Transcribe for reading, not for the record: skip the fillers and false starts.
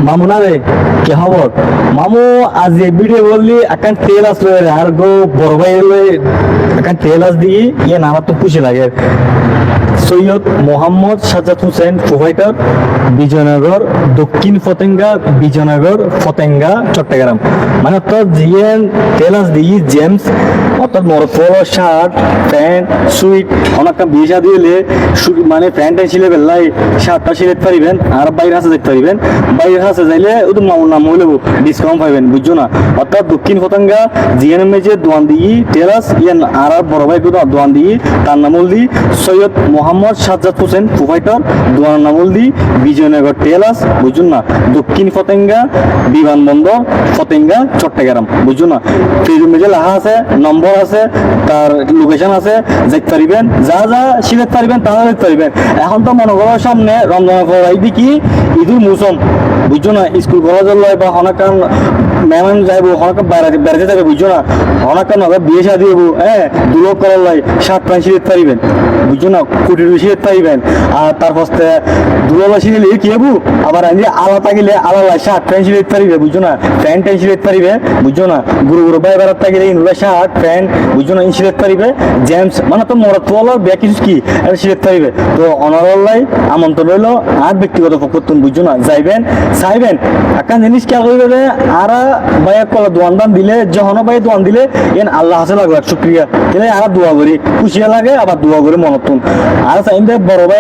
মামু না রে কি খবর মামু আজ এই ভিডিও বললি একান তেল আসলো আর গো বড় ভাই এলে একান তেল আস দিই ইয়ে নানা তো খুশি লাগে সৈয়দ মোহাম্মদ সাজ্জাদ হোসেন প্রোভাইডার বিজয়নগর দক্ষিণ ফতেঙ্গা বিজয়নগর ফতেঙ্গা চট্টগ্রাম মানে তোর জিএন তেলাস দিই জেমস অর্থাৎ মরফল শার্ট প্যান্ট সুইট অনেক বিয়ে শাদি হলে মানে প্যান্টটা ছিলে বেল্লাই শার্টটা সিলেট পারিবেন আর বাইরে হাসে দেখতে পারিবেন বাইরে হাসে যাইলে ওদের মামুর নাম হইলেও ডিসকাউন্ট পাইবেন বুঝছো না অর্থাৎ দক্ষিণ ফতেঙ্গা জিএন মেজে দোয়ান দিই তেলাস ইয়ান আর বড় ভাই দোয়ান দিই তার নাম হল দি সৈয়দ মোহাম্মদ সাজ্জাদ হোসেন প্রোভাইডার দোয়ান নাম হল দি বিজয়নগর তেলাস বুঝুন না দক্ষিণ ফতেঙ্গা বিমানবন্দর ফতেঙ্গা চট্টগ্রাম বুঝছো না ফেসবুক মেজে লেখা আছে নম্বর আছে তার লোকেশন আছে দেখতে পারিবেন যা যা সিলেট পারিবেন তা দেখতে পারিবেন এখন তো মনে করো সামনে রমজান ফরাই দেখি ঈদুল মৌসুম বুঝছো না স্কুল কলেজের লয় বা অনেক মেহমান যাইব অনেক বেড়াতে যাবে বুঝছো না অনেক বিয়ে শাদি হবো হ্যাঁ দুলোক করার লাই শার্ট প্যান্ট সিলেট পারিবেন বুঝছো না কুটির সিলেট পারিবেন আর তারপর দুলোলা সিলে কি হবো আবার আমি আলা থাকিলে আলা লাই শার্ট প্যান্ট সিলেট পারিবে বুঝছো না প্যান্ট ট্যান্ট সিলেট পারিবে বুঝছো না গুরু গুরু ভাই বেড়াতে থাকিলে ইনুলা শার্ট প্যান্ট বুঝছো না সিলেট পারিবে জেমস মানে তো মরত তোলার ব্যাগ কিছু কি এটা সিলেট পারিবে তো অনারল লাই আমন্ত্রণ রইলো আর ব্যক্তিগত পক্ষ তুমি বুঝছো না যাইবেন চাইবেন একটা জিনিস কে করবে আর ভাই কলা দোয়ান দান দিলে যখন ভাই দোয়ান দিলে এন আল্লাহ হাসে লাগবে শুক্রিয়া তাহলে আর দোয়া করি খুশিয়া লাগে আবার দোয়া করি মনতুন আর চাইলে বড় ভাই